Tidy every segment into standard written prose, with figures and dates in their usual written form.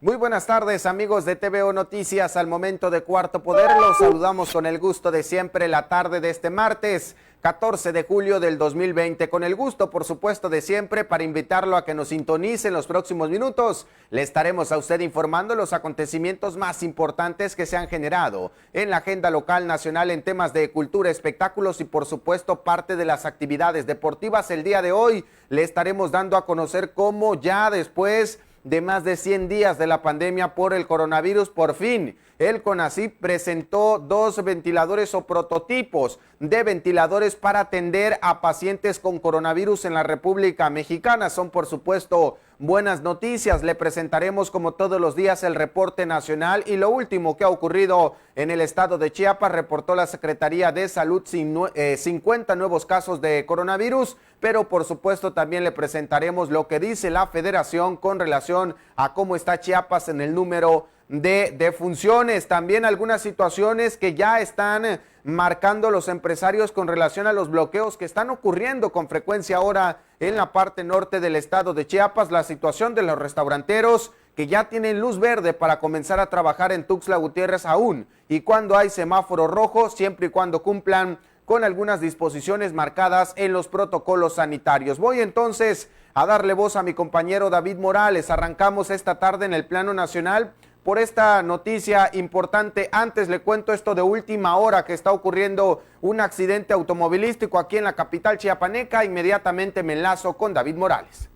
Muy buenas tardes, amigos de TVO Noticias. Al momento de Cuarto Poder, los saludamos con el gusto de siempre la tarde de este martes 14 de julio del 2020, con el gusto, por supuesto, de siempre para invitarlo a que nos sintonice en los próximos minutos. Le estaremos a usted informando los acontecimientos más importantes que se han generado en la agenda local, nacional, en temas de cultura, espectáculos y, por supuesto, parte de las actividades deportivas. El día de hoy le estaremos dando a conocer cómo ya después de más de 100 días de la pandemia por el coronavirus, por fin el CONACYT presentó 2 ventiladores o prototipos de ventiladores para atender a pacientes con coronavirus en la República Mexicana. Son, por supuesto, buenas noticias. Le presentaremos como todos los días el reporte nacional y lo último que ha ocurrido en el estado de Chiapas. Reportó la Secretaría de Salud 50 nuevos casos de coronavirus, pero por supuesto también le presentaremos lo que dice la Federación con relación a cómo está Chiapas en el número de defunciones. También algunas situaciones que ya están marcando los empresarios con relación a los bloqueos que están ocurriendo con frecuencia ahora en la parte norte del estado de Chiapas. La situación de los restauranteros que ya tienen luz verde para comenzar a trabajar en Tuxtla Gutiérrez aún, y cuando hay semáforo rojo, siempre y cuando cumplan con algunas disposiciones marcadas en los protocolos sanitarios. Voy entonces a darle voz a mi compañero David Morales. Arrancamos esta tarde en el plano nacional por esta noticia importante. Antes le cuento esto de última hora, que está ocurriendo un accidente automovilístico aquí en la capital chiapaneca. Inmediatamente me enlazo con David Morales.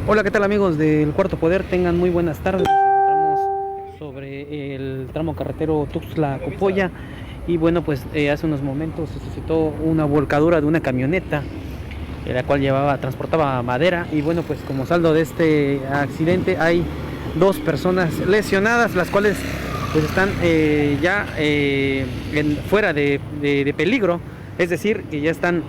Hola, ¿qué tal, amigos del Cuarto Poder? Tengan muy buenas tardes. Nos encontramos sobre el tramo carretero Tuxtla-Copolla y bueno, pues hace unos momentos se suscitó una volcadura de una camioneta la cual transportaba madera, y bueno, pues como saldo de este accidente hay 2 personas lesionadas, las cuales pues están fuera de peligro, es decir, que ya están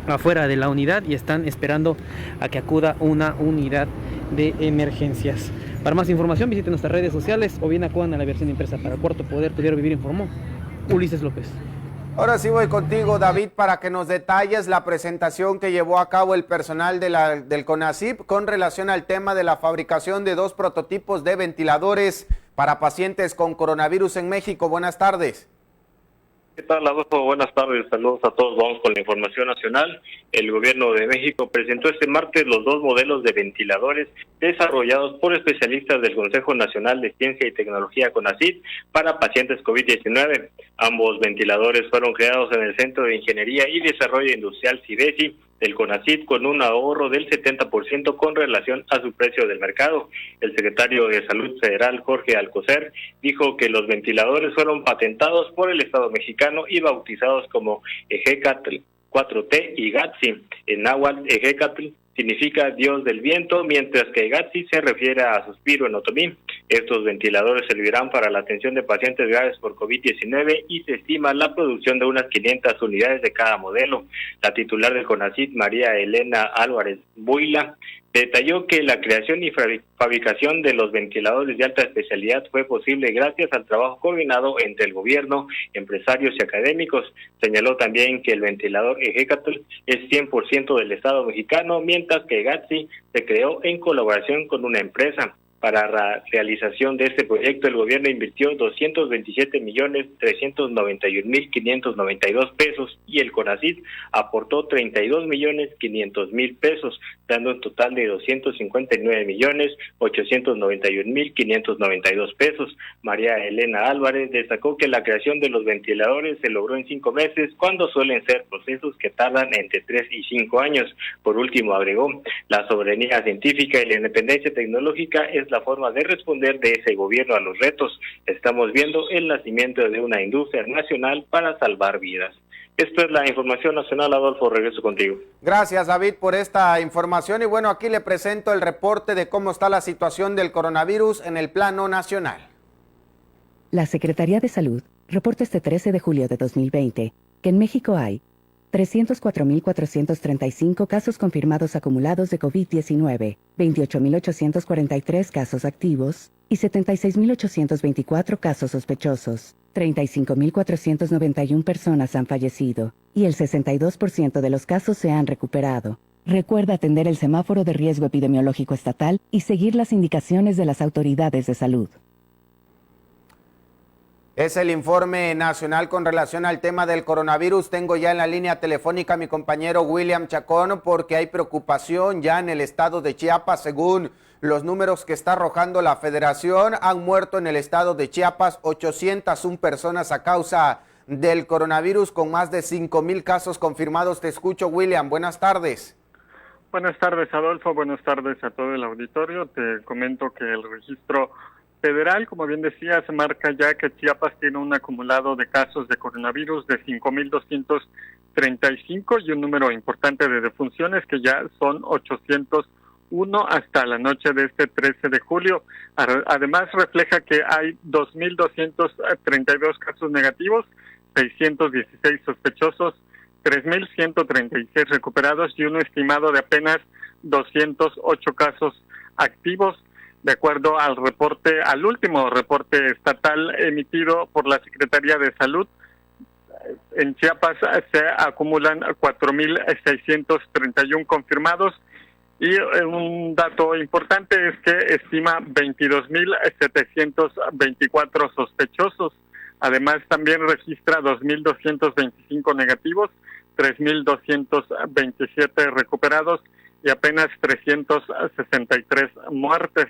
afuera de la unidad y están esperando a que acuda una unidad de emergencias. Para más información visiten nuestras redes sociales o bien acudan a la versión impresa. Para Cuarto Poder, Tu Diario Vivir informó Ulises López. Ahora sí voy contigo, David, para que nos detalles la presentación que llevó a cabo el personal del CONACYT con relación al tema de la fabricación de 2 prototipos de ventiladores para pacientes con coronavirus en México. Buenas tardes. ¿Qué tal, Adolfo? Buenas tardes, saludos a todos. Vamos con la información nacional. El gobierno de México presentó este martes los 2 modelos de ventiladores desarrollados por especialistas del Consejo Nacional de Ciencia y Tecnología CONACYT para pacientes COVID-19. Ambos ventiladores fueron creados en el Centro de Ingeniería y Desarrollo Industrial CIDESI del CONACYT con un ahorro del 70% con relación a su precio del mercado. El secretario de Salud Federal, Jorge Alcocer, dijo que los ventiladores fueron patentados por el Estado mexicano y bautizados como Ejecatl 4T y Gatsi. En náhuatl, Ejecatl significa Dios del viento, mientras que Gatsi se refiere a suspiro en otomí. Estos ventiladores servirán para la atención de pacientes graves por COVID-19 y se estima la producción de unas 500 unidades de cada modelo. La titular del CONACYT, María Elena Álvarez Buila, detalló que la creación y fabricación de los ventiladores de alta especialidad fue posible gracias al trabajo coordinado entre el gobierno, empresarios y académicos. Señaló también que el ventilador Ejecatl es 100% del Estado mexicano, mientras que Gatsi se creó en colaboración con una empresa. Para la realización de este proyecto, el gobierno invirtió 227.391.592 pesos y el CONACYT aportó 32.500.000 pesos, dando un total de 259.891.592 pesos. María Elena Álvarez destacó que la creación de los ventiladores se logró en 5 meses, cuando suelen ser procesos que tardan entre 3 y 5 años. Por último, agregó, la soberanía científica y la independencia tecnológica es la forma de responder de ese gobierno a los retos. Estamos viendo el nacimiento de una industria nacional para salvar vidas. Esto es la información nacional. Adolfo, regreso contigo. Gracias, David, por esta información. Y bueno, aquí le presento el reporte de cómo está la situación del coronavirus en el plano nacional. La Secretaría de Salud reporta este 13 de julio de 2020 que en México hay 304.435 casos confirmados acumulados de COVID-19, 28.843 casos activos y 76.824 casos sospechosos. 35.491 personas han fallecido y el 62% de los casos se han recuperado. Recuerda atender el semáforo de riesgo epidemiológico estatal y seguir las indicaciones de las autoridades de salud. Es el informe nacional con relación al tema del coronavirus. Tengo ya en la línea telefónica a mi compañero William Chacón porque hay preocupación ya en el estado de Chiapas. Según los números que está arrojando la federación, han muerto en el estado de Chiapas 801 personas a causa del coronavirus, con más de 5,000 casos confirmados. Te escucho, William. Buenas tardes. Buenas tardes, Adolfo. Buenas tardes a todo el auditorio. Te comento que el registro federal, como bien decías, marca ya que Chiapas tiene un acumulado de casos de coronavirus de 5.235 y un número importante de defunciones que ya son 801 hasta la noche de este 13 de julio. Además, refleja que hay 2.232 casos negativos, 616 sospechosos, 3.136 recuperados y un estimado de apenas 208 casos activos. De acuerdo al último reporte estatal emitido por la Secretaría de Salud, en Chiapas se acumulan 4.631 confirmados y un dato importante es que estima 22.724 sospechosos. Además, también registra 2.225 negativos, 3.227 recuperados y apenas 363 muertes.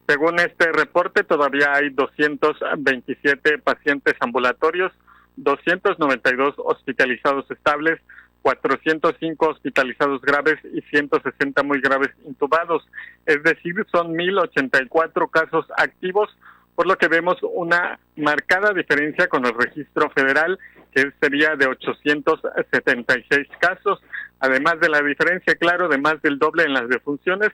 Según este reporte, todavía hay 227 pacientes ambulatorios, 292 hospitalizados estables, 405 hospitalizados graves y 160 muy graves intubados. Es decir, son 1.084 casos activos, por lo que vemos una marcada diferencia con el registro federal, que sería de 876 casos. Además de la diferencia, claro, de más del doble en las defunciones,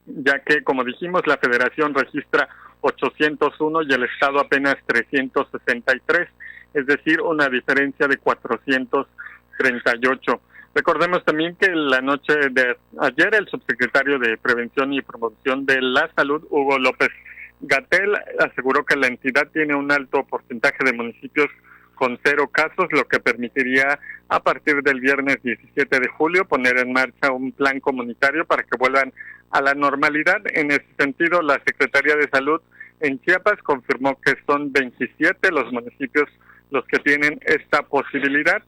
ya que, como dijimos, la federación registra 801 y el estado apenas 363, es decir, una diferencia de 438. Recordemos también que la noche de ayer el subsecretario de Prevención y Promoción de la Salud, Hugo López-Gatell, aseguró que la entidad tiene un alto porcentaje de municipios con 0 casos, lo que permitiría a partir del viernes 17 de julio poner en marcha un plan comunitario para que vuelvan a la normalidad. En ese sentido, la Secretaría de Salud en Chiapas confirmó que son 27 los municipios los que tienen esta posibilidad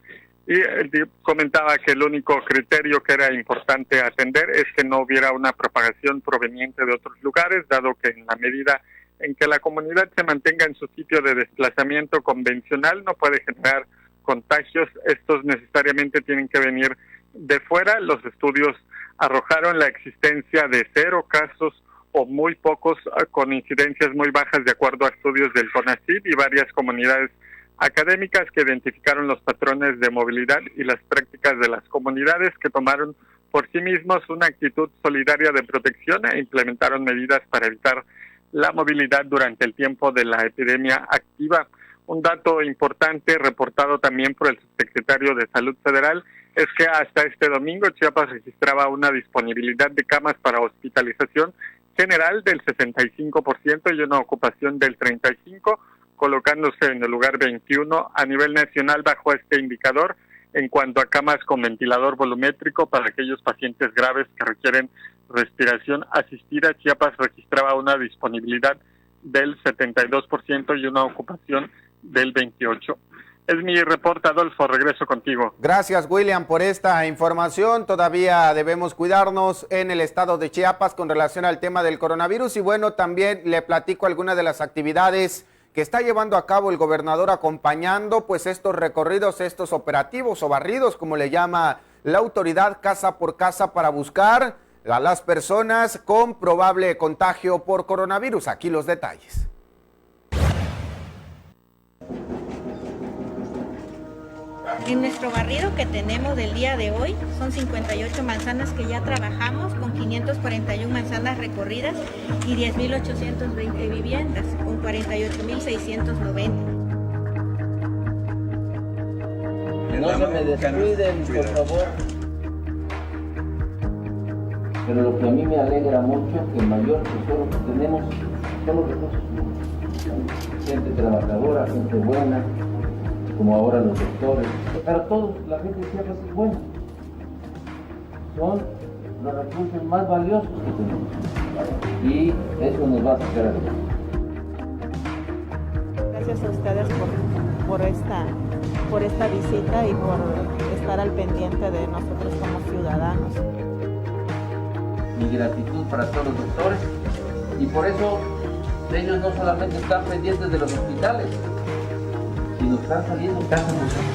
y comentaba que el único criterio que era importante atender es que no hubiera una propagación proveniente de otros lugares, dado que en la medida en que la comunidad se mantenga en su sitio de desplazamiento convencional no puede generar contagios. Estos necesariamente tienen que venir de fuera. Los estudios arrojaron la existencia de 0 casos o muy pocos, con incidencias muy bajas, de acuerdo a estudios del CONACYT y varias comunidades académicas que identificaron los patrones de movilidad y las prácticas de las comunidades, que tomaron por sí mismos una actitud solidaria de protección e implementaron medidas para evitar la movilidad durante el tiempo de la epidemia activa. Un dato importante reportado también por el subsecretario de Salud Federal es que hasta este domingo Chiapas registraba una disponibilidad de camas para hospitalización general del 65% y una ocupación del 35%, colocándose en el lugar 21 a nivel nacional bajo este indicador. En cuanto a camas con ventilador volumétrico para aquellos pacientes graves que requieren respiración asistida, Chiapas registraba una disponibilidad del 72% y una ocupación del 28%. Es mi reporte, Adolfo, regreso contigo. Gracias, William, por esta información. Todavía debemos cuidarnos en el estado de Chiapas con relación al tema del coronavirus y bueno, también le platico algunas de las actividades que está llevando a cabo el gobernador acompañando pues estos recorridos, estos operativos o barridos, como le llama la autoridad, casa por casa para buscar a las personas con probable contagio por coronavirus. Aquí los detalles. En nuestro barrido que tenemos del día de hoy son 58 manzanas que ya trabajamos con 541 manzanas recorridas y 10.820 viviendas con 48.690. No se me descuiden, por favor. Pero lo que a mí me alegra mucho que el mayor tesoro que tenemos son los recursos humanos. Gente trabajadora, gente buena, como ahora los doctores, pero todos, la gente de Chiapas es buena. Son los recursos más valiosos que tenemos y eso nos va a sacar adelante. Gracias a ustedes por esta visita y por estar al pendiente de nosotros como ciudadanos. Mi gratitud para todos los doctores y por eso ellos no solamente están pendientes de los hospitales, sino están saliendo en casa nosotros.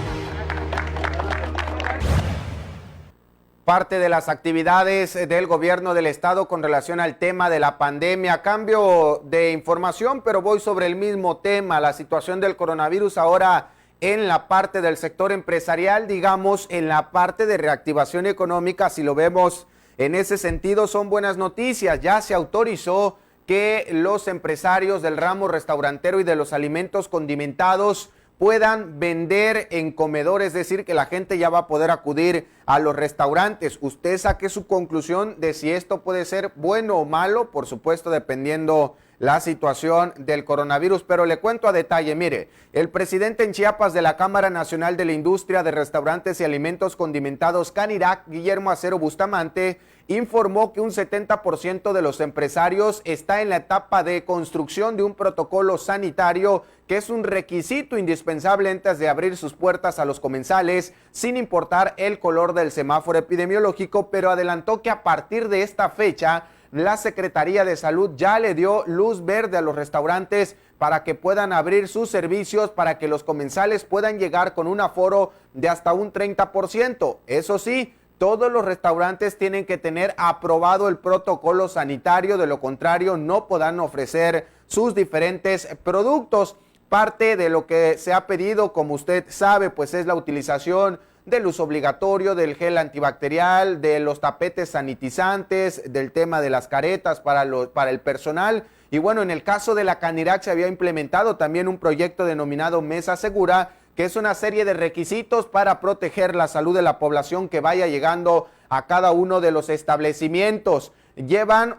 Parte de las actividades del gobierno del estado con relación al tema de la pandemia. Cambio de información, pero voy sobre el mismo tema, la situación del coronavirus ahora en la parte del sector empresarial, digamos, en la parte de reactivación económica. Si lo vemos en ese sentido, son buenas noticias. Ya se autorizó que los empresarios del ramo restaurantero y de los alimentos condimentados puedan vender en comedor, es decir, que la gente ya va a poder acudir a los restaurantes. Usted saque su conclusión de si esto puede ser bueno o malo, por supuesto, dependiendo la situación del coronavirus, pero le cuento a detalle. Mire, el presidente en Chiapas de la Cámara Nacional de la Industria de Restaurantes y Alimentos Condimentados, Canirac, Guillermo Acero Bustamante, informó que un 70% de los empresarios está en la etapa de construcción de un protocolo sanitario que es un requisito indispensable antes de abrir sus puertas a los comensales, sin importar el color del semáforo epidemiológico, pero adelantó que a partir de esta fecha, la Secretaría de Salud ya le dio luz verde a los restaurantes para que puedan abrir sus servicios, para que los comensales puedan llegar con un aforo de hasta un 30%. Eso sí, todos los restaurantes tienen que tener aprobado el protocolo sanitario, de lo contrario no podrán ofrecer sus diferentes productos. Parte de lo que se ha pedido, como usted sabe, pues es la utilización del uso obligatorio del gel antibacterial, de los tapetes sanitizantes, del tema de las caretas para el personal. Y bueno, en el caso de la Canirac se había implementado también un proyecto denominado Mesa Segura, que es una serie de requisitos para proteger la salud de la población que vaya llegando a cada uno de los establecimientos. Llevaban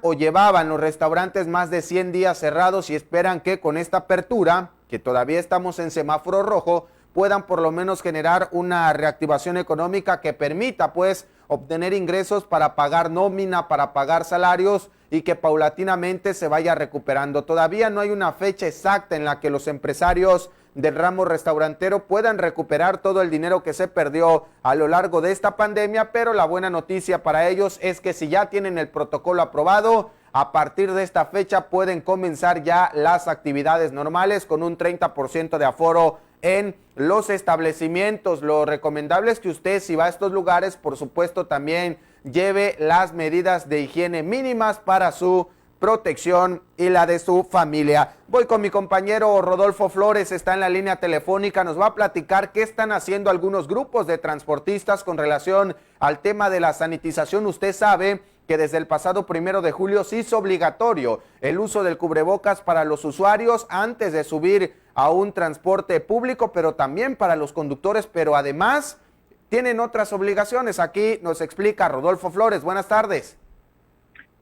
los restaurantes más de 100 días cerrados y esperan que con esta apertura, que todavía estamos en semáforo rojo, puedan por lo menos generar una reactivación económica que permita pues obtener ingresos para pagar nómina, para pagar salarios y que paulatinamente se vaya recuperando. Todavía no hay una fecha exacta en la que los empresarios del ramo restaurantero puedan recuperar todo el dinero que se perdió a lo largo de esta pandemia, pero la buena noticia para ellos es que si ya tienen el protocolo aprobado, a partir de esta fecha pueden comenzar ya las actividades normales con un 30% de aforo en los establecimientos. Lo recomendable es que usted, si va a estos lugares, por supuesto también lleve las medidas de higiene mínimas para su protección y la de su familia. Voy con mi compañero Rodolfo Flores, está en la línea telefónica, nos va a platicar qué están haciendo algunos grupos de transportistas con relación al tema de la sanitización. Usted sabe que desde el pasado 1 de julio se hizo obligatorio el uso del cubrebocas para los usuarios antes de subir a un transporte público, pero también para los conductores, pero además tienen otras obligaciones. Aquí nos explica Rodolfo Flores. Buenas tardes.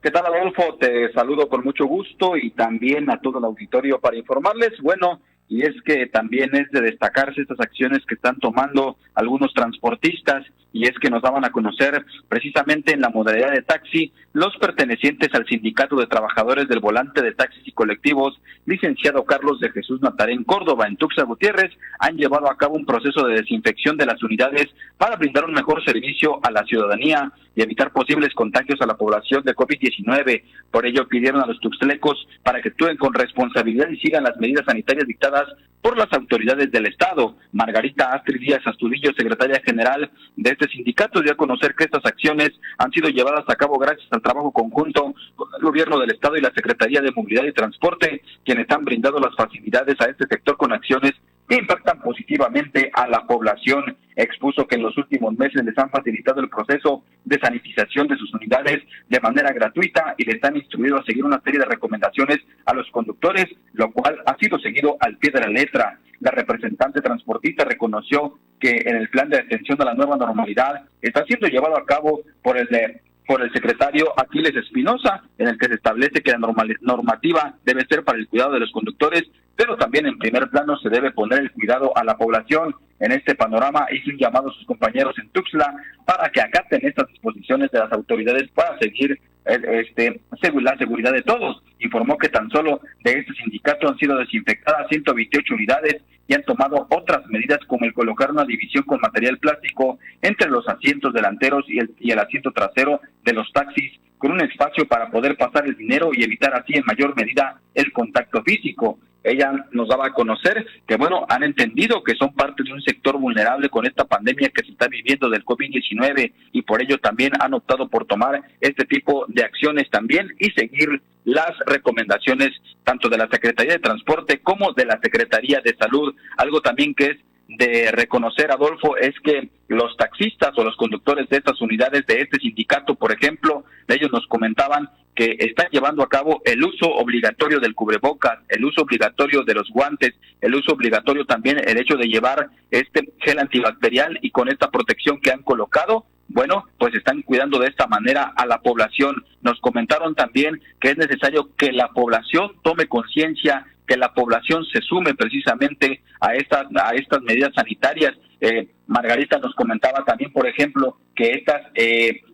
¿Qué tal, Adolfo? Te saludo con mucho gusto y también a todo el auditorio para informarles. Bueno, y es que también es de destacarse estas acciones que están tomando algunos transportistas, y es que nos daban a conocer precisamente en la modalidad de taxi los pertenecientes al Sindicato de Trabajadores del Volante de Taxis y Colectivos, licenciado Carlos de Jesús Natarén Córdoba en Tuxtla Gutiérrez, han llevado a cabo un proceso de desinfección de las unidades para brindar un mejor servicio a la ciudadanía y evitar posibles contagios a la población de COVID-19. Por ello pidieron a los tuxtlecos para que actúen con responsabilidad y sigan las medidas sanitarias dictadas por las autoridades del Estado. Margarita Astrid Díaz Astudillo, secretaria general de este sindicato, dio a conocer que estas acciones han sido llevadas a cabo gracias al trabajo conjunto con el gobierno del Estado y la Secretaría de Movilidad y Transporte, quienes han brindado las facilidades a este sector con acciones que impactan positivamente a la población. Expuso que en los últimos meses les han facilitado el proceso de sanitización de sus unidades de manera gratuita y les han instruido a seguir una serie de recomendaciones a los conductores, lo cual ha sido seguido al pie de la letra. La representante transportista reconoció que en el plan de atención a la nueva normalidad está siendo llevado a cabo por el secretario Aquiles Espinosa, en el que se establece que la normativa debe ser para el cuidado de los conductores, pero también en primer plano se debe poner el cuidado a la población. En este panorama hizo un llamado a sus compañeros en Tuxtla para que acaten estas disposiciones de las autoridades para seguir la seguridad de todos. Informó que tan solo de este sindicato han sido desinfectadas 128 unidades y han tomado otras medidas como el colocar una división con material plástico entre los asientos delanteros y el asiento trasero de los taxis, con un espacio para poder pasar el dinero y evitar así en mayor medida el contacto físico. Ella nos daba a conocer que, han entendido que son parte de un sector vulnerable con esta pandemia que se está viviendo del COVID-19 y por ello también han optado por tomar este tipo de acciones también y seguir las recomendaciones tanto de la Secretaría de Transporte como de la Secretaría de Salud. Algo también que es de reconocer, Adolfo, es que los taxistas o los conductores de estas unidades de este sindicato, por ejemplo, ellos nos comentaban que están llevando a cabo el uso obligatorio del cubrebocas, el uso obligatorio de los guantes, el uso obligatorio también el hecho de llevar este gel antibacterial, y con esta protección que han colocado, pues están cuidando de esta manera a la población. Nos comentaron también que es necesario que la población tome conciencia, que la población se sume precisamente a estas medidas sanitarias. Margarita nos comentaba también, por ejemplo, que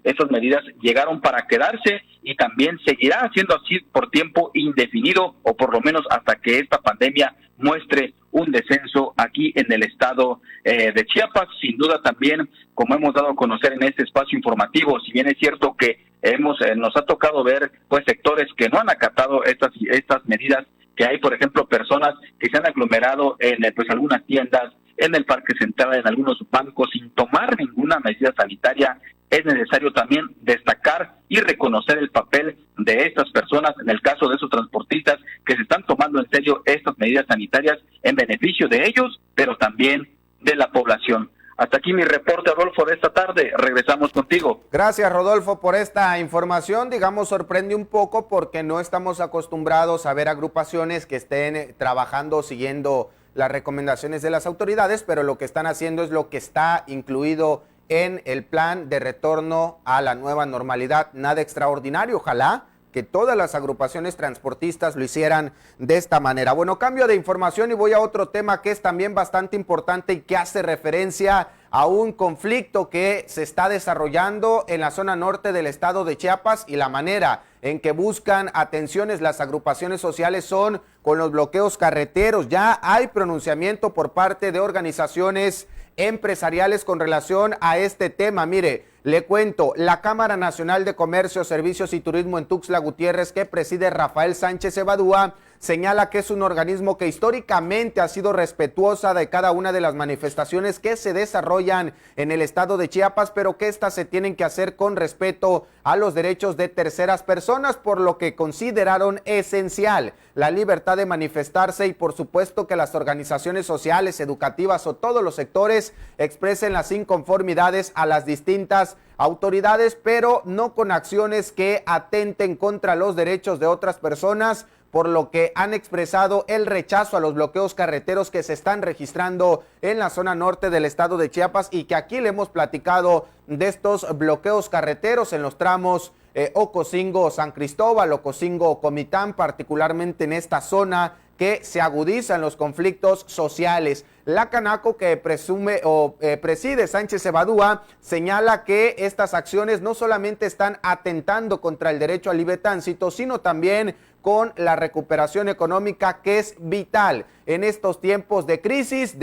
estas medidas llegaron para quedarse y también seguirá siendo así por tiempo indefinido, o por lo menos hasta que esta pandemia muestre un descenso aquí en el estado de Chiapas. Sin duda también, como hemos dado a conocer en este espacio informativo, si bien es cierto que nos ha tocado ver sectores que no han acatado estas medidas, que hay, por ejemplo, personas que se han aglomerado en algunas tiendas, en el Parque Central, en algunos bancos, sin tomar ninguna medida sanitaria. Es necesario también destacar y reconocer el papel de estas personas, en el caso de esos transportistas que se están tomando en serio estas medidas sanitarias en beneficio de ellos, pero también de la población. Hasta aquí mi reporte, Rodolfo, de esta tarde. Regresamos contigo. Gracias, Rodolfo, por esta información. Sorprende un poco porque no estamos acostumbrados a ver agrupaciones que estén trabajando siguiendo las recomendaciones de las autoridades, pero lo que están haciendo es lo que está incluido en el plan de retorno a la nueva normalidad. Nada extraordinario, ojalá que todas las agrupaciones transportistas lo hicieran de esta manera. Cambio de información y voy a otro tema que es también bastante importante y que hace referencia a un conflicto que se está desarrollando en la zona norte del estado de Chiapas, y la manera en que buscan atenciones las agrupaciones sociales son con los bloqueos carreteros. Ya hay pronunciamiento por parte de organizaciones empresariales con relación a este tema. Mire, le cuento, la Cámara Nacional de Comercio, Servicios y Turismo en Tuxtla Gutiérrez, que preside Rafael Sánchez Evadúa, señala que es un organismo que históricamente ha sido respetuosa de cada una de las manifestaciones que se desarrollan en el estado de Chiapas, pero que éstas se tienen que hacer con respeto a los derechos de terceras personas, por lo que consideraron esencial la libertad de manifestarse y por supuesto que las organizaciones sociales, educativas o todos los sectores expresen las inconformidades a las distintas autoridades, pero no con acciones que atenten contra los derechos de otras personas, por lo que han expresado el rechazo a los bloqueos carreteros que se están registrando en la zona norte del estado de Chiapas, y que aquí le hemos platicado de estos bloqueos carreteros en los tramos Ocosingo-San Cristóbal, Ocosingo-Comitán, particularmente en esta zona que se agudizan los conflictos sociales. La Canaco, que preside Sánchez Evadúa, señala que estas acciones no solamente están atentando contra el derecho al libre tránsito, sino también con la recuperación económica, que es vital en estos tiempos de crisis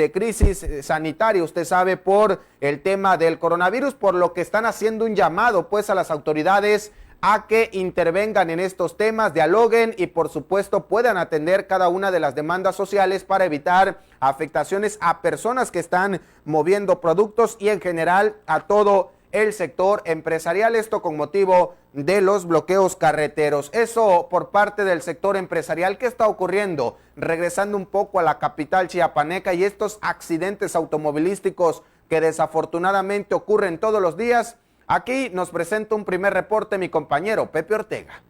sanitaria, usted sabe, por el tema del coronavirus, por lo que están haciendo un llamado pues a las autoridades a que intervengan en estos temas, dialoguen y por supuesto puedan atender cada una de las demandas sociales para evitar afectaciones a personas que están moviendo productos y en general a todo el sector empresarial, esto con motivo de los bloqueos carreteros. Eso por parte del sector empresarial. ¿Qué está ocurriendo? Regresando un poco a la capital chiapaneca y estos accidentes automovilísticos que desafortunadamente ocurren todos los días. Aquí nos presenta un primer reporte mi compañero Pepe Ortega.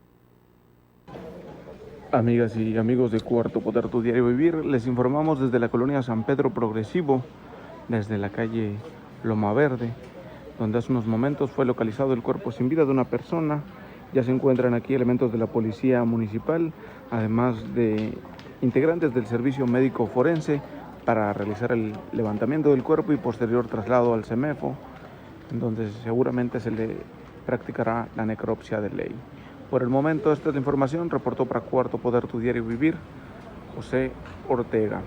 Amigas y amigos de Cuarto Poder, tu diario vivir, les informamos desde la colonia San Pedro Progresivo, desde la calle Loma Verde, donde hace unos momentos fue localizado el cuerpo sin vida de una persona. Ya se encuentran aquí elementos de la policía municipal, además de integrantes del servicio médico forense, para realizar el levantamiento del cuerpo y posterior traslado al CEMEFO, en donde seguramente se le practicará la necropsia de ley. Por el momento, esta es la información. Reportó para Cuarto Poder, tu diario vivir, José Ortega.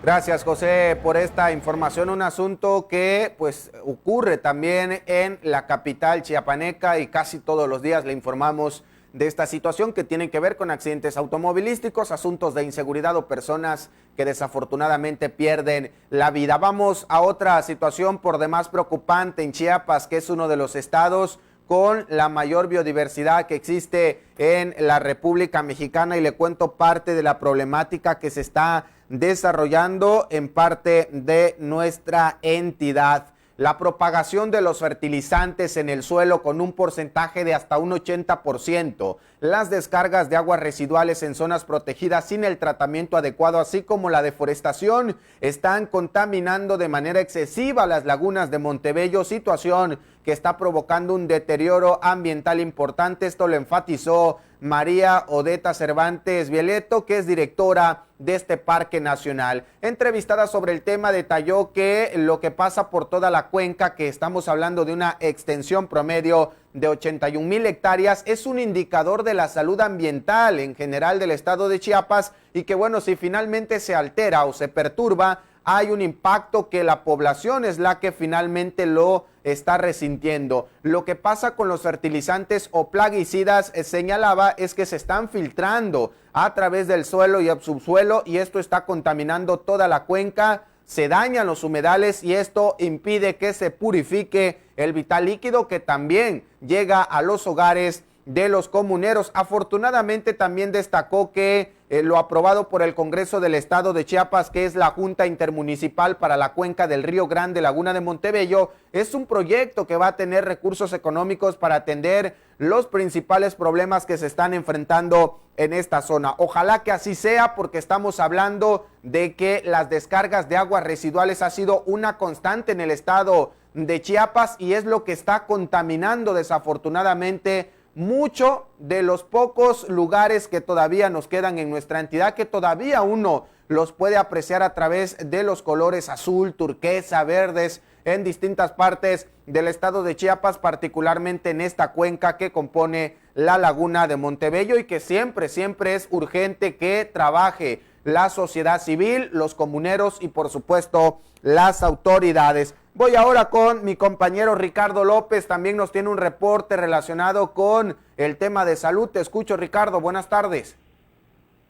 Gracias, José, por esta información. Un asunto que pues ocurre también en la capital chiapaneca y casi todos los días le informamos de esta situación que tiene que ver con accidentes automovilísticos, asuntos de inseguridad o personas que desafortunadamente pierden la vida. Vamos a otra situación por demás preocupante en Chiapas, que es uno de los estados con la mayor biodiversidad que existe en la República Mexicana, y le cuento parte de la problemática que se está desarrollando en parte de nuestra entidad. La propagación de los fertilizantes en el suelo con un porcentaje de hasta un 80%, las descargas de aguas residuales en zonas protegidas sin el tratamiento adecuado, así como la deforestación, están contaminando de manera excesiva las lagunas de Montebello, situación que está provocando un deterioro ambiental importante. Esto lo enfatizó María Odeta Cervantes Vieleto, que es directora de este parque nacional. Entrevistada sobre el tema, detalló que lo que pasa por toda la cuenca, que estamos hablando de una extensión promedio de 81,000 hectáreas, es un indicador de la salud ambiental en general del estado de Chiapas, y que bueno, si finalmente se altera o se perturba, hay un impacto que la población es la que finalmente lo está resintiendo. Lo que pasa con los fertilizantes o plaguicidas, señalaba, es que se están filtrando a través del suelo y el subsuelo, y esto está contaminando toda la cuenca, se dañan los humedales y esto impide que se purifique el vital líquido que también llega a los hogares de los comuneros. Afortunadamente también destacó que lo aprobado por el Congreso del Estado de Chiapas, que es la Junta Intermunicipal para la Cuenca del Río Grande, Laguna de Montebello, es un proyecto que va a tener recursos económicos para atender los principales problemas que se están enfrentando en esta zona. Ojalá que así sea, porque estamos hablando de que las descargas de aguas residuales ha sido una constante en el estado de Chiapas y es lo que está contaminando desafortunadamente mucho de los pocos lugares que todavía nos quedan en nuestra entidad, que todavía uno los puede apreciar a través de los colores azul, turquesa, verdes en distintas partes del estado de Chiapas, particularmente en esta cuenca que compone la laguna de Montebello, y que siempre es urgente que trabaje la sociedad civil, los comuneros y por supuesto las autoridades. Voy ahora con mi compañero Ricardo López, también nos tiene un reporte relacionado con el tema de salud. Te escucho, Ricardo, buenas tardes.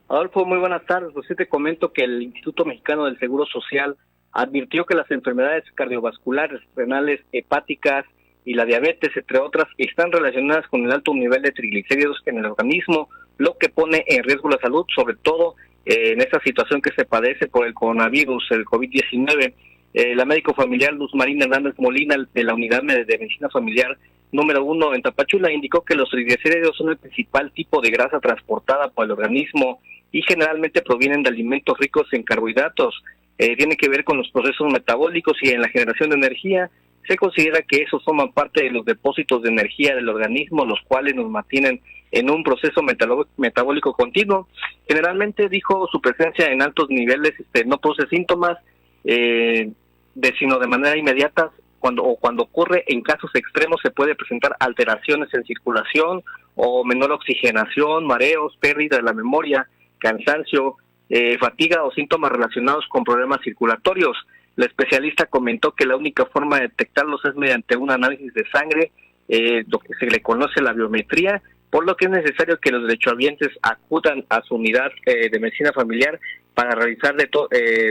Adolfo, muy buenas tardes. Pues sí, te comento que el Instituto Mexicano del Seguro Social advirtió que las enfermedades cardiovasculares, renales, hepáticas y la diabetes, entre otras, están relacionadas con el alto nivel de triglicéridos en el organismo, lo que pone en riesgo la salud, sobre todo en esta situación que se padece por el coronavirus, el COVID-19. La médico familiar Luz Marina Hernández Molina, de la Unidad de Medicina Familiar número 1 en Tapachula, indicó que los triglicéridos son el principal tipo de grasa transportada por el organismo y generalmente provienen de alimentos ricos en carbohidratos. Tiene que ver con los procesos metabólicos y en la generación de energía. Se considera que esos forman parte de los depósitos de energía del organismo, los cuales nos mantienen en un proceso metabólico continuo. Generalmente, dijo, su presencia en altos niveles no produce síntomas, sino de manera inmediata. Cuando ocurre en casos extremos se puede presentar alteraciones en circulación o menor oxigenación, mareos, pérdida de la memoria, cansancio, fatiga o síntomas relacionados con problemas circulatorios. La especialista comentó que la única forma de detectarlos es mediante un análisis de sangre, lo que se le conoce la biometría, por lo que es necesario que los derechohabientes acudan a su unidad de medicina familiar para realizar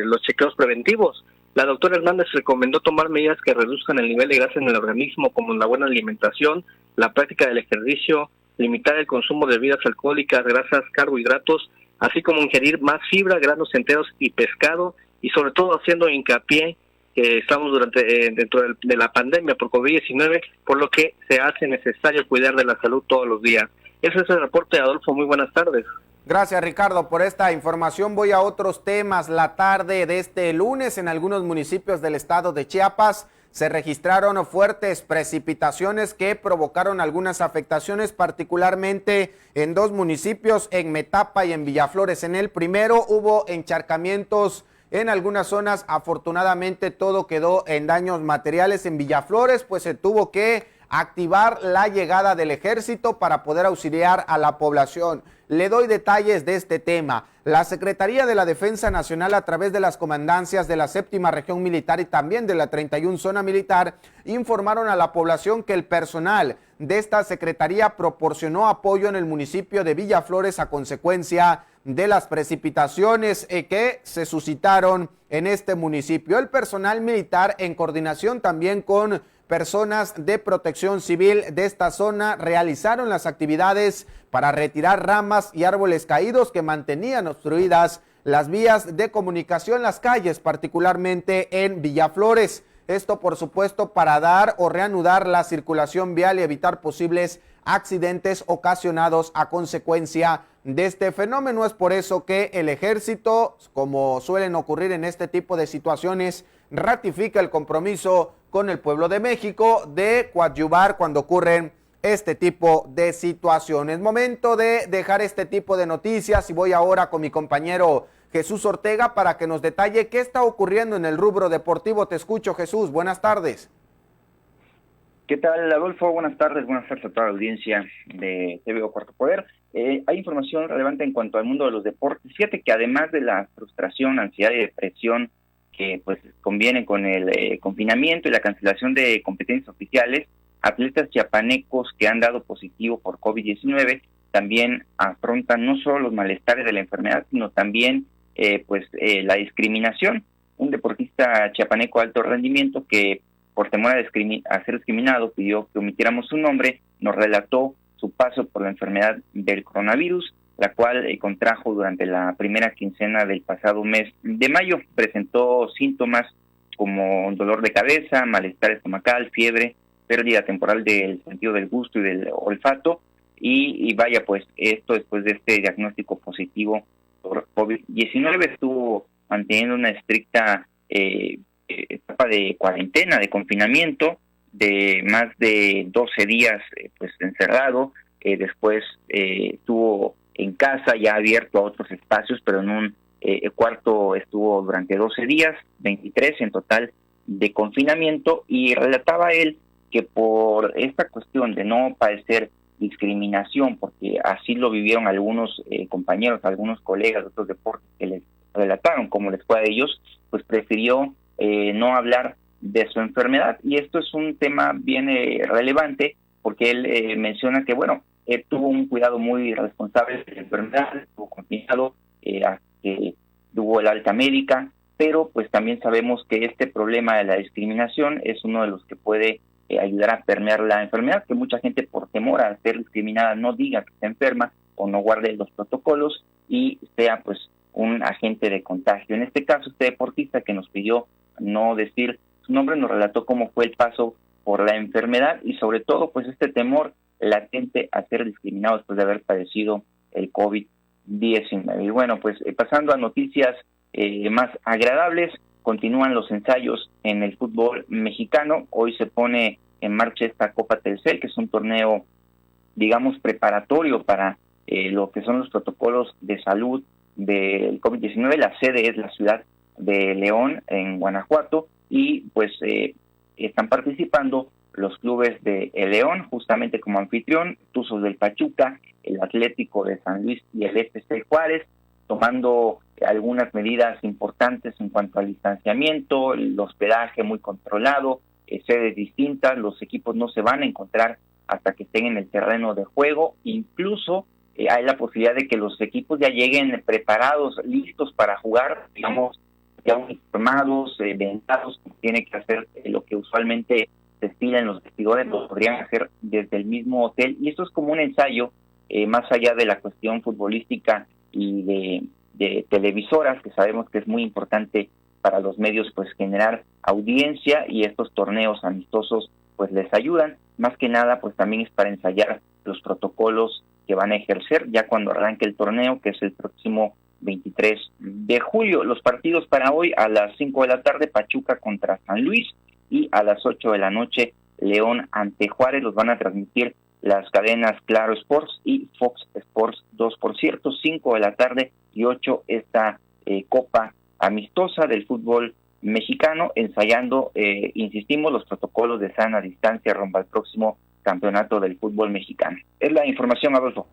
los chequeos preventivos. La doctora Hernández recomendó tomar medidas que reduzcan el nivel de grasa en el organismo, como la buena alimentación, la práctica del ejercicio, limitar el consumo de bebidas alcohólicas, grasas, carbohidratos, así como ingerir más fibra, granos enteros y pescado, y sobre todo haciendo hincapié que estamos dentro de la pandemia por COVID-19, por lo que se hace necesario cuidar de la salud todos los días. Ese es el reporte de Adolfo. Muy buenas tardes. Gracias, Ricardo, por esta información. Voy a otros temas. La tarde de este lunes en algunos municipios del estado de Chiapas se registraron fuertes precipitaciones que provocaron algunas afectaciones, particularmente en dos municipios, en Metapa y en Villaflores. En el primero hubo encharcamientos en algunas zonas. Afortunadamente todo quedó en daños materiales. En Villaflores pues se tuvo que activar la llegada del ejército para poder auxiliar a la población. Le doy detalles de este tema. La Secretaría de la Defensa Nacional, a través de las comandancias de la 7ª Región Militar y también de la 31 Zona Militar, informaron a la población que el personal de esta secretaría proporcionó apoyo en el municipio de Villaflores a consecuencia de las precipitaciones que se suscitaron en este municipio. El personal militar, en coordinación también con personas de protección civil de esta zona, realizaron las actividades para retirar ramas y árboles caídos que mantenían obstruidas las vías de comunicación, las calles, particularmente en Villaflores. Esto, por supuesto, para dar o reanudar la circulación vial y evitar posibles accidentes ocasionados a consecuencia de este fenómeno. Es por eso que el ejército, como suelen ocurrir en este tipo de situaciones, ratifica el compromiso con el pueblo de México de coadyuvar cuando ocurren este tipo de situaciones. Momento de dejar este tipo de noticias y voy ahora con mi compañero Jesús Ortega para que nos detalle qué está ocurriendo en el rubro deportivo. Te escucho, Jesús. Buenas tardes. ¿Qué tal, Adolfo? Buenas tardes a toda la audiencia de TVO Cuarto Poder. Hay información relevante en cuanto al mundo de los deportes. Fíjate que además de la frustración, ansiedad y depresión que pues conviene con el confinamiento y la cancelación de competencias oficiales, atletas chiapanecos que han dado positivo por COVID-19 también afrontan no solo los malestares de la enfermedad, sino también la discriminación. Un deportista chiapaneco de alto rendimiento que por temor a ser discriminado pidió que omitiéramos su nombre, nos relató su paso por la enfermedad del coronavirus, la cual contrajo durante la primera quincena del pasado mes de mayo. Presentó síntomas como dolor de cabeza, malestar estomacal, fiebre, pérdida temporal del sentido del gusto y del olfato, y vaya, pues esto después de este diagnóstico positivo por COVID-19 estuvo manteniendo una estricta etapa de cuarentena, de confinamiento, de más de 12 días pues encerrado. Después estuvo en casa, ya abierto a otros espacios, pero en un cuarto estuvo durante 12 días, 23 en total de confinamiento, y relataba él que por esta cuestión de no padecer discriminación, porque así lo vivieron algunos compañeros, algunos colegas de otros deportes que les relataron cómo les fue a ellos, pues prefirió no hablar de su enfermedad. Y esto es un tema bien relevante, porque él menciona que, bueno, tuvo un cuidado muy responsable de la enfermedad, estuvo confinado, que tuvo el alta médica, pero pues también sabemos que este problema de la discriminación es uno de los que puede ayudar a permear la enfermedad, que mucha gente por temor a ser discriminada no diga que está enferma o no guarde los protocolos y sea pues un agente de contagio. En este caso, este deportista que nos pidió no decir su nombre nos relató cómo fue el paso por la enfermedad y sobre todo pues este temor latente a ser discriminado después de haber padecido el COVID-19. Y bueno, pues pasando a noticias más agradables, continúan los ensayos en el fútbol mexicano. Hoy se pone en marcha esta Copa Telcel, que es un torneo digamos, preparatorio para lo que son los protocolos de salud del COVID-19. La sede es la ciudad de León, en Guanajuato, y pues están participando los clubes de El León, justamente como anfitrión, Tuzos del Pachuca, el Atlético de San Luis y el FC Juárez, tomando algunas medidas importantes en cuanto al distanciamiento, el hospedaje muy controlado, sedes distintas, los equipos no se van a encontrar hasta que estén en el terreno de juego, incluso hay la posibilidad de que los equipos ya lleguen preparados, listos para jugar, digamos, ya uniformados, vendados, tiene que hacer lo que usualmente se estila en los vestidores, lo podrían hacer desde el mismo hotel, y esto es como un ensayo, más allá de la cuestión futbolística y de televisoras, que sabemos que es muy importante para los medios, pues generar audiencia, y estos torneos amistosos pues les ayudan, más que nada pues también es para ensayar los protocolos que van a ejercer ya cuando arranque el torneo, que es el próximo 23 de julio. Los partidos para hoy: a las 5 de la tarde Pachuca contra San Luis, y a las 8 de la noche León ante Juárez. Los van a transmitir las cadenas Claro Sports y Fox Sports 2. Por cierto, 5 de la tarde y 8 esta Copa Amistosa del fútbol mexicano, ensayando, insistimos, los protocolos de sana distancia rumbo al próximo campeonato del fútbol mexicano. Es la información, Adolfo.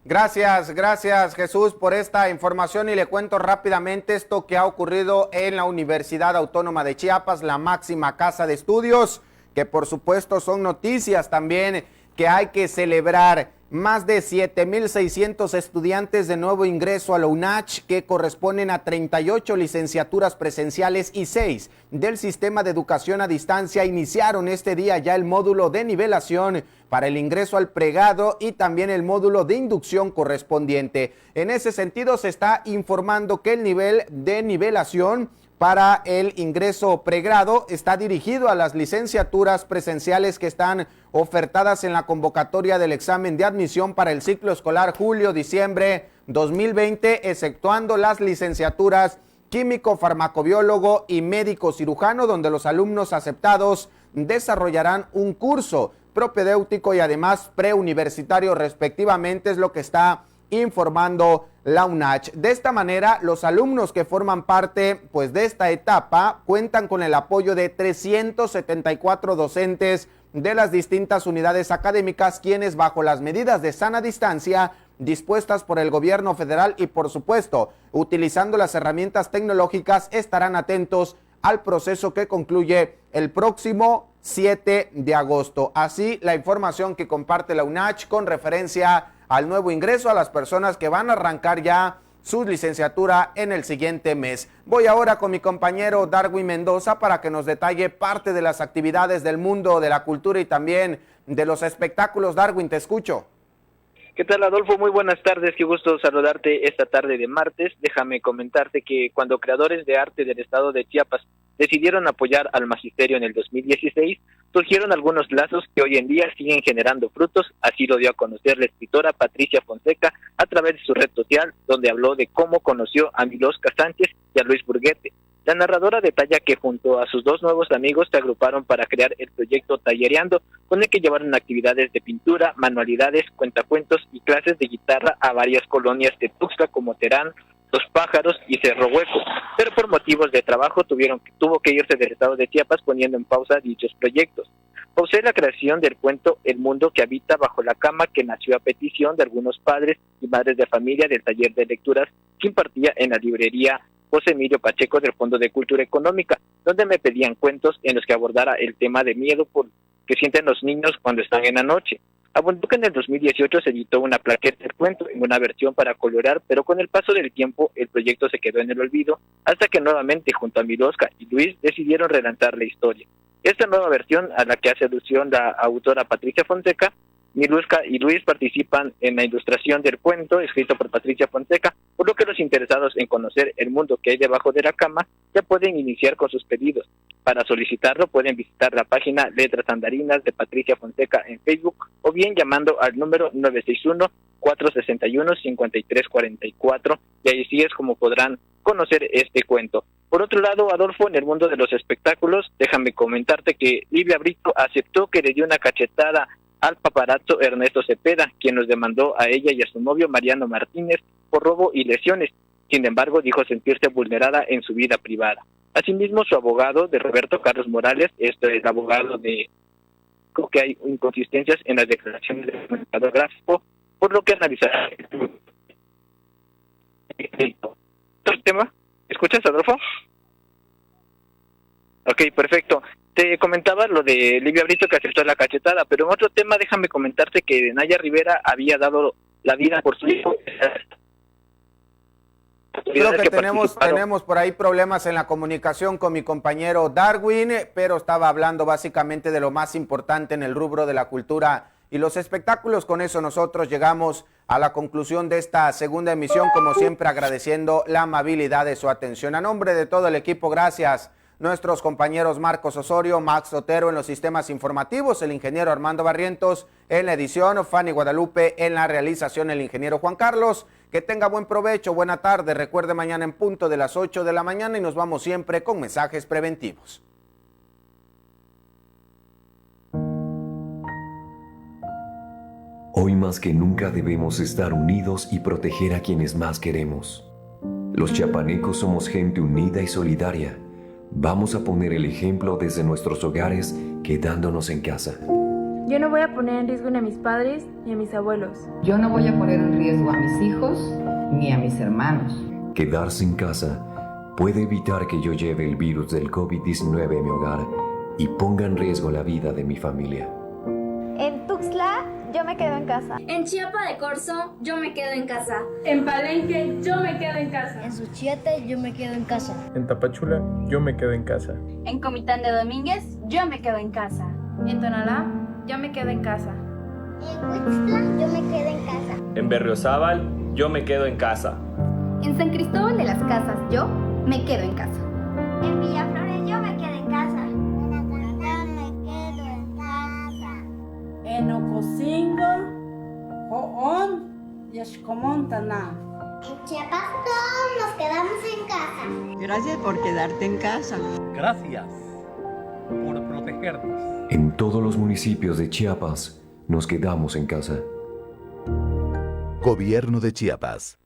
Gracias Jesús por esta información, y le cuento rápidamente esto que ha ocurrido en la Universidad Autónoma de Chiapas, la máxima casa de estudios, que por supuesto son noticias también que hay que celebrar. Más de 7,600 estudiantes de nuevo ingreso a la UNACH, que corresponden a 38 licenciaturas presenciales y 6 del sistema de educación a distancia, iniciaron este día ya el módulo de nivelación para el ingreso al pregrado y también el módulo de inducción correspondiente. En ese sentido, se está informando que el nivel de nivelación para el ingreso pregrado está dirigido a las licenciaturas presenciales que están ofertadas en la convocatoria del examen de admisión para el ciclo escolar julio-diciembre 2020, exceptuando las licenciaturas químico, farmacobiólogo y médico cirujano, donde los alumnos aceptados desarrollarán un curso propedéutico y además preuniversitario respectivamente, es lo que está informando la UNACH. De esta manera, los alumnos que forman parte pues de esta etapa cuentan con el apoyo de 374 docentes de las distintas unidades académicas, quienes, bajo las medidas de sana distancia dispuestas por el gobierno federal y por supuesto utilizando las herramientas tecnológicas, estarán atentos al proceso que concluye el próximo 7 de agosto. Así, la información que comparte la UNACH con referencia al nuevo ingreso a las personas que van a arrancar ya su licenciatura en el siguiente mes. Voy ahora con mi compañero Darwin Mendoza para que nos detalle parte de las actividades del mundo de la cultura y también de los espectáculos. Darwin, te escucho. ¿Qué tal, Adolfo? Muy buenas tardes, qué gusto saludarte esta tarde de martes. Déjame comentarte que cuando creadores de arte del estado de Chiapas decidieron apoyar al magisterio en el 2016, surgieron algunos lazos que hoy en día siguen generando frutos. Así lo dio a conocer la escritora Patricia Fonseca a través de su red social, donde habló de cómo conoció a Milosca Sánchez y a Luis Burguete. La narradora detalla que junto a sus dos nuevos amigos se agruparon para crear el proyecto Tallereando, con el que llevaron actividades de pintura, manualidades, cuentacuentos y clases de guitarra a varias colonias de Tuxtla como Terán, Los Pájaros y Cerro Hueco, pero por motivos de trabajo tuvo que irse del estado de Chiapas, poniendo en pausa dichos proyectos. Pausé la creación del cuento El mundo que habita bajo la cama, que nació a petición de algunos padres y madres de familia del taller de lecturas que impartía en la librería José Emilio Pacheco del Fondo de Cultura Económica, donde me pedían cuentos en los que abordara el tema de miedo que sienten los niños cuando están en la noche. Abundó que en el 2018 se editó una plaqueta del cuento en una versión para colorear, pero con el paso del tiempo el proyecto se quedó en el olvido, hasta que nuevamente junto a Milosca y Luis decidieron relanzar la historia. Esta nueva versión, a la que hace alusión la autora Patricia Fonseca, Milosca y Luis participan en la ilustración del cuento escrito por Patricia Fonseca, por lo que los interesados en conocer el mundo que hay debajo de la cama ya pueden iniciar con sus pedidos. Para solicitarlo pueden visitar la página Letras Andarinas de Patricia Fonseca en Facebook, o bien llamando al número 961-461-5344, y ahí sí es como podrán conocer este cuento. Por otro lado, Adolfo, en el mundo de los espectáculos, déjame comentarte que Livia Brito aceptó que le dio una cachetada al paparazzo Ernesto Cepeda, quien los demandó a ella y a su novio Mariano Martínez por robo y lesiones. Sin embargo, dijo sentirse vulnerada en su vida privada. Asimismo, su abogado, de Roberto Carlos Morales, el abogado de que hay inconsistencias en las declaraciones del comunicador gráfico, por lo que analizará el tema. ¿Escuchas, Adolfo? Ok, perfecto. Te comentaba lo de Livia Brito, que aceptó la cachetada, pero en otro tema déjame comentarte que Naya Rivera había dado la vida por su hijo. Creo que tenemos por ahí problemas en la comunicación con mi compañero Darwin, pero estaba hablando básicamente de lo más importante en el rubro de la cultura y los espectáculos. Con eso nosotros llegamos a la conclusión de esta segunda emisión, como siempre agradeciendo la amabilidad de su atención. A nombre de todo el equipo, gracias. Nuestros compañeros Marcos Osorio, Max Otero en los sistemas informativos, el ingeniero Armando Barrientos en la edición, Fanny Guadalupe en la realización, el ingeniero Juan Carlos. Que tenga buen provecho, buena tarde. Recuerde, mañana en punto de las 8 de la mañana y nos vamos siempre con mensajes preventivos. Hoy más que nunca debemos estar unidos y proteger a quienes más queremos. Los chiapanecos somos gente unida y solidaria. Vamos a poner el ejemplo desde nuestros hogares, quedándonos en casa. Yo no voy a poner en riesgo ni a mis padres ni a mis abuelos. Yo no voy a poner en riesgo a mis hijos ni a mis hermanos. Quedarse en casa puede evitar que yo lleve el virus del COVID-19 a mi hogar y ponga en riesgo la vida de mi familia. En Tuxtla, yo me quedo en casa. En Chiapa de Corzo, yo me quedo en casa. En Palenque, yo me quedo en casa. En Suchiate, yo me quedo en casa. En Tapachula, yo me quedo en casa. En Comitán de Domínguez, yo me quedo en casa. En Tonalá, yo me quedo en casa. En Huixtla, yo me quedo en casa. En Berriozábal, yo me quedo en casa. En San Cristóbal de las Casas, yo me quedo en casa. En Villaflores, yo me quedo en casa. En Atacama, me quedo en casa. En Ocosingo, Joón y Xcomontana. En Chiapas todos nos quedamos en casa. Gracias por quedarte en casa. Gracias por protegernos. En todos los municipios de Chiapas nos quedamos en casa. Gobierno de Chiapas.